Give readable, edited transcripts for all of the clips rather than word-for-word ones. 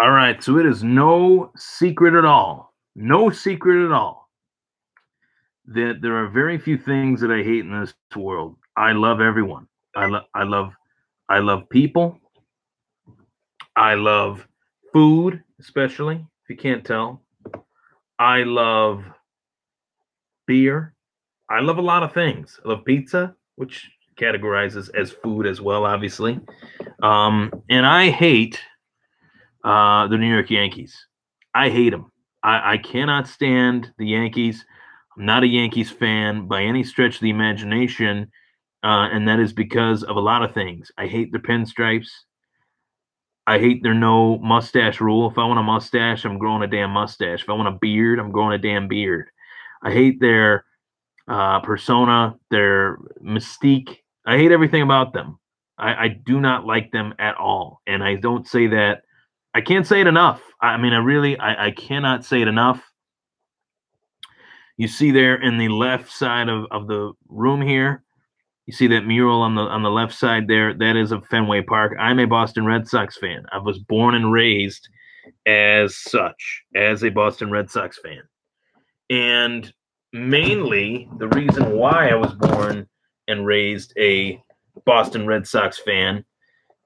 All right, so it is no secret at all, no secret at all, that there are very few things that I hate in this world. I love everyone. I love people. I love food, especially if you can't tell. I love beer. I love a lot of things. I love pizza, which categorizes as food as well, obviously. And I hate the New York Yankees. I hate them. I cannot stand the Yankees. I'm not a Yankees fan by any stretch of the imagination, and that is because of a lot of things. I hate their pinstripes. I hate their no mustache rule. If I want a mustache, I'm growing a damn mustache. If I want a beard, I'm growing a damn beard. I hate their persona, their mystique. I hate everything about them. I do not like them at all, and I don't say that. I can't say it enough. I mean, I cannot say it enough. You see there in the left side of the room here, you see that mural on the left side there. That is of Fenway Park. I'm a Boston Red Sox fan. I was born and raised as such, as a Boston Red Sox fan. And mainly the reason why I was born and raised a Boston Red Sox fan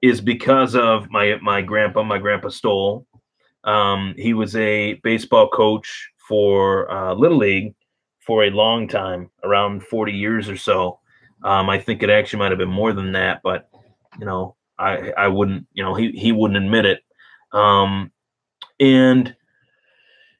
is because of my grandpa, my grandpa Stoll. He was a baseball coach for Little League for a long time, around 40 years or so. I think it actually might have been more than that, but I wouldn't, he wouldn't admit it. And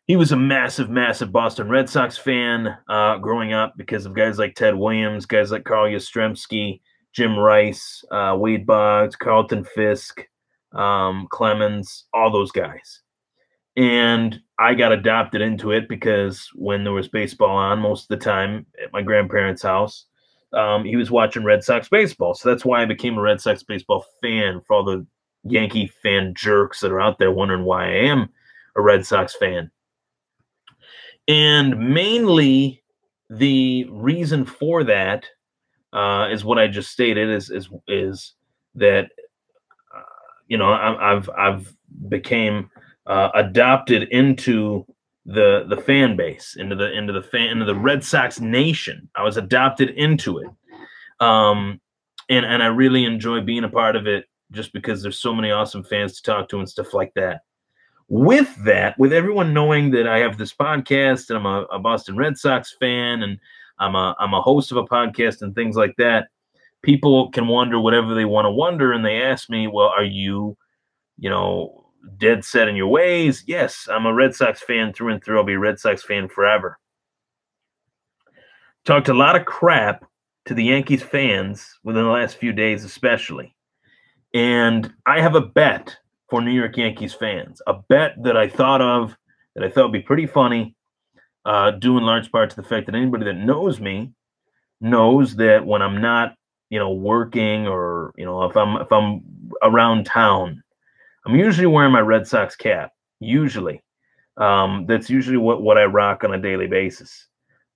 he was a massive, massive Boston Red Sox fan growing up because of guys like Ted Williams, guys like Carl Yastrzemski, Jim Rice, Wade Boggs, Carlton Fisk, Clemens, all those guys. And I got adopted into it because when there was baseball on most of the time at my grandparents' house, he was watching Red Sox baseball. So that's why I became a Red Sox baseball fan, for all the Yankee fan jerks that are out there wondering why I am a Red Sox fan. And mainly the reason for that is what I just stated is that I've became adopted into the fan base, into the Red Sox nation. I was adopted into it, and I really enjoy being a part of it just because there's so many awesome fans to talk to and stuff like that. With that, with everyone knowing that I have this podcast and I'm a Boston Red Sox fan and I'm a host of a podcast and things like that, people can wonder whatever they want to wonder, and they ask me, "Well, are you, dead set in your ways?" Yes, I'm a Red Sox fan through and through. I'll be a Red Sox fan forever. Talked a lot of crap to the Yankees fans within the last few days, especially. And I have a bet for New York Yankees fans, a bet that I thought of that I thought would be pretty funny, due in large part to the fact that anybody that knows me knows that when I'm not, working, or if I'm around town, I'm usually wearing my Red Sox cap. Usually, that's usually what I rock on a daily basis.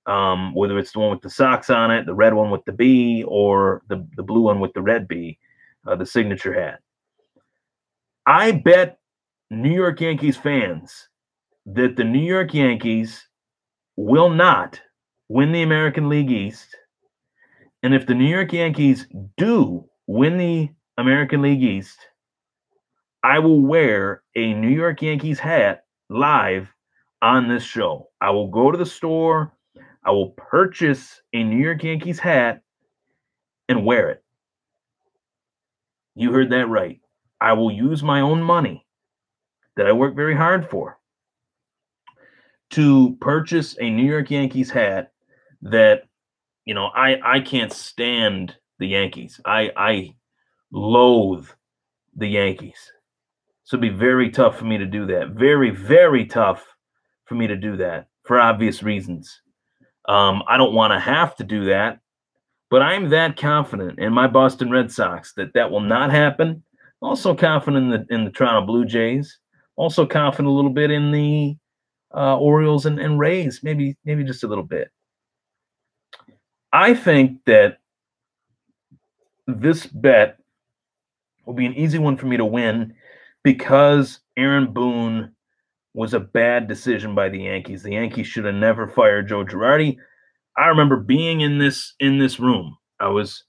Whether it's the one with the Sox on it, the red one with the B, or the blue one with the red B, the signature hat. I bet New York Yankees fans that the New York Yankees will not win the American League East. And if the New York Yankees do win the American League East, I will wear a New York Yankees hat live on this show. I will go to the store, I will purchase a New York Yankees hat and wear it. You heard that right. I will use my own money that I work very hard for to purchase a New York Yankees hat that, I can't stand the Yankees. I loathe the Yankees. So it'd be very tough for me to do that. Very, very tough for me to do that for obvious reasons. I don't want to have to do that, but I'm that confident in my Boston Red Sox that that will not happen. Also confident in the Toronto Blue Jays. Also confident a little bit in the Orioles and Rays, maybe just a little bit. I think that this bet will be an easy one for me to win because Aaron Boone was a bad decision by the Yankees. The Yankees should have never fired Joe Girardi. I remember being in this room. I was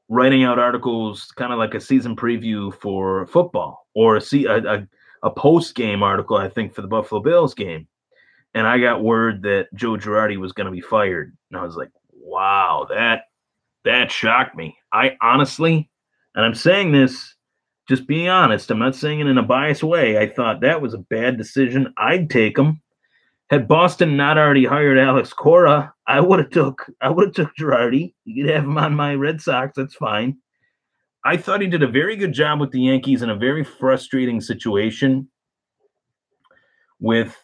writing out articles, kind of like a season preview for football, or a post game article, I think, for the Buffalo Bills game. And I got word that Joe Girardi was going to be fired, and I was like, "Wow, that shocked me." I honestly, and I'm saying this just being honest. I'm not saying it in a biased way. I thought that was a bad decision. I'd take him. Had Boston not already hired Alex Cora, I would have took Girardi. You could have him on my Red Sox. That's fine. I thought he did a very good job with the Yankees in a very frustrating situation with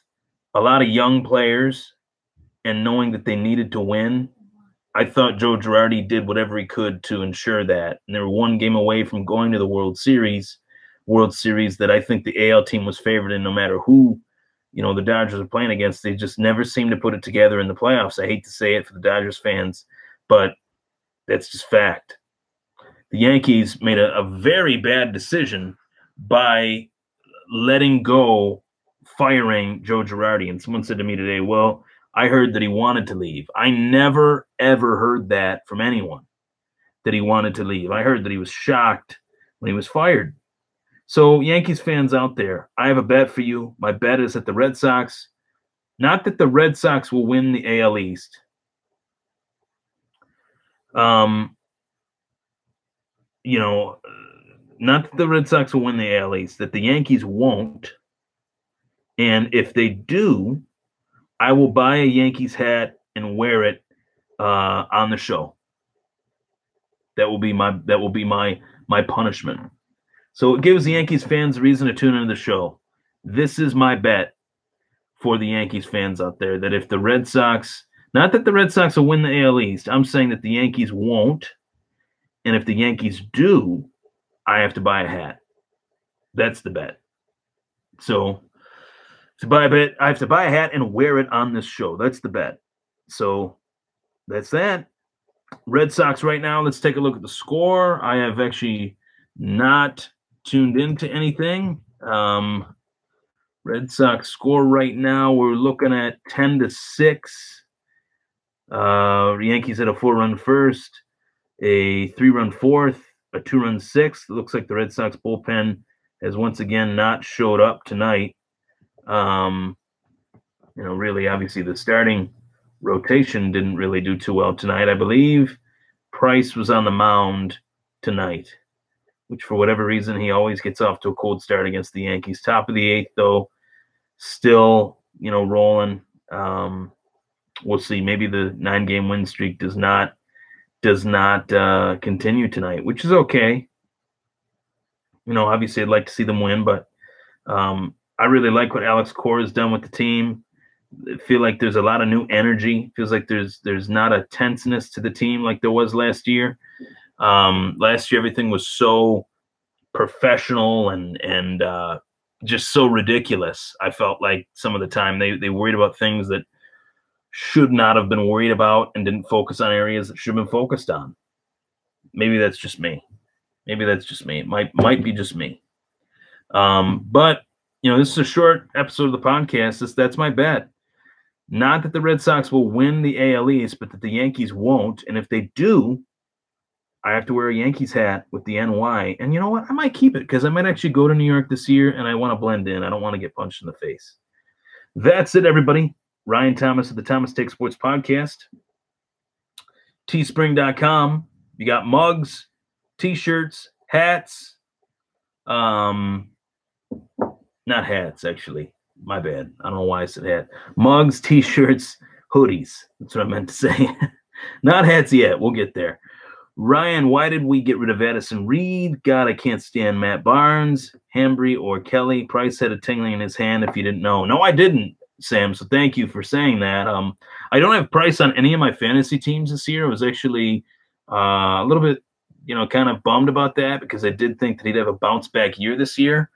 a lot of young players and knowing that they needed to win. I thought Joe Girardi did whatever he could to ensure that. And they were one game away from going to the World Series that I think the AL team was favored in no matter who, the Dodgers are playing against. They just never seem to put it together in the playoffs. I hate to say it for the Dodgers fans, but that's just fact. The Yankees made a very bad decision by letting go, firing Joe Girardi. And someone said to me today, well, I heard that he wanted to leave. I never, ever heard that from anyone, that he wanted to leave. I heard that he was shocked when he was fired. So, Yankees fans out there, I have a bet for you. My bet is that the Red Sox, not that the Red Sox will win the AL East. Not that the Red Sox will win the AL East, that the Yankees won't. And if they do, I will buy a Yankees hat and wear it on the show. That will be my punishment. So it gives the Yankees fans a reason to tune into the show. This is my bet for the Yankees fans out there, that if the Red Sox, not that the Red Sox will win the AL East, I'm saying that the Yankees won't. And if the Yankees do, I have to buy a hat. That's the bet. So to buy a bet, I have to buy a hat and wear it on this show. That's the bet. So that's that. Red Sox right now, let's take a look at the score. I have actually not tuned into anything. Red Sox score right now, we're looking at 10-6. Yankees had a 4-run first, a 3-run fourth, a 2-run sixth. It looks like the Red Sox bullpen has once again not showed up tonight. Really, obviously, the starting rotation didn't really do too well tonight. I believe Price was on the mound tonight, which for whatever reason, he always gets off to a cold start against the Yankees. Top of the eighth, though, still, rolling. We'll see. Maybe the 9-game win streak does not continue tonight, which is okay. Obviously, I'd like to see them win, but I really like what Alex Cora has done with the team. I feel like there's a lot of new energy. Feels like there's not a tenseness to the team like there was last year. Last year, everything was so professional and just so ridiculous. I felt like some of the time they worried about things that should not have been worried about and didn't focus on areas that should have been focused on. Maybe that's just me. It might be just me. But this is a short episode of the podcast. That's my bet. Not that the Red Sox will win the AL East, but that the Yankees won't. And if they do, I have to wear a Yankees hat with the NY. And you know what? I might keep it because I might actually go to New York this year and I want to blend in. I don't want to get punched in the face. That's it, everybody. Ryan Thomas of the Thomas Take Sports Podcast. Teespring.com. You got mugs, T-shirts, hats. Not hats, actually. My bad. I don't know why I said hat. Mugs, T-shirts, hoodies. That's what I meant to say. Not hats yet. We'll get there. Ryan, why did we get rid of Addison Reed? God, I can't stand Matt Barnes, Hambry, or Kelly. Price had a tingling in his hand if you didn't know. No, I didn't, Sam, so thank you for saying that. I don't have Price on any of my fantasy teams this year. I was actually a little bit, kind of bummed about that because I did think that he'd have a bounce-back year this year.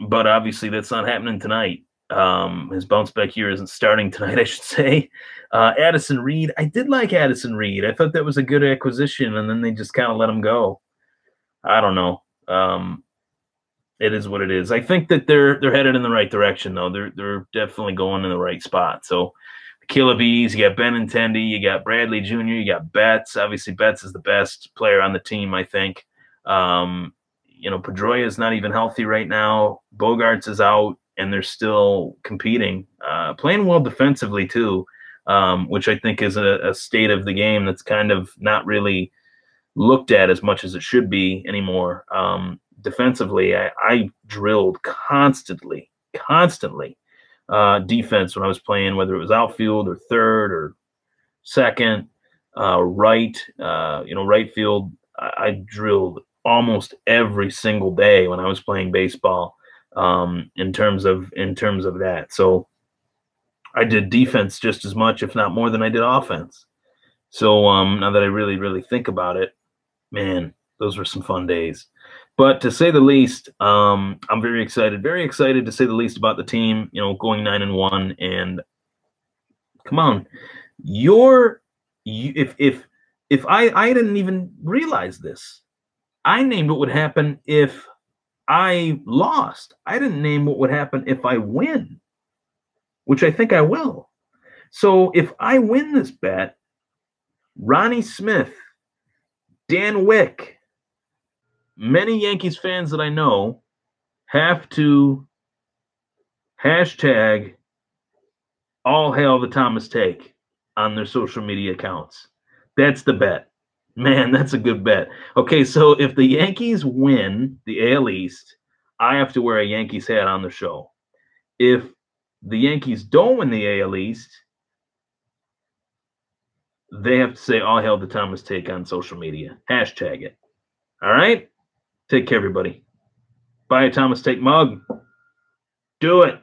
But obviously that's not happening tonight. His bounce back year isn't starting tonight, I should say. Addison Reed, I did like Addison Reed. I thought that was a good acquisition, and then they just kind of let him go. I don't know. It is what it is. I think that they're headed in the right direction though. They're definitely going in the right spot. So Killer Bees, you got Benintendi, you got Bradley Jr., you got Betts. Obviously, Betts is the best player on the team, I think. Pedroia is not even healthy right now. Bogarts is out, and they're still competing, playing well defensively too, which I think is a state of the game that's kind of not really looked at as much as it should be anymore. Defensively, I drilled constantly defense when I was playing, whether it was outfield or third or second, right, right field. I drilled almost every single day when I was playing baseball. In terms of that, so I did defense just as much, if not more, than I did offense. So now that I really think about it, man, those were some fun days. But to say the least, I'm very excited to say the least about the team. Going 9-1, and come on, if I didn't even realize this, I named what would happen if I lost. I didn't name what would happen if I win, which I think I will. So if I win this bet, Ronnie Smith, Dan Wick, many Yankees fans that I know have to hashtag all hail the Thomas Take on their social media accounts. That's the bet. Man, that's a good bet. Okay, so if the Yankees win the AL East, I have to wear a Yankees hat on the show. If the Yankees don't win the AL East, they have to say all hail the Thomas Take on social media. Hashtag it. All right? Take care, everybody. Buy a Thomas Take mug. Do it.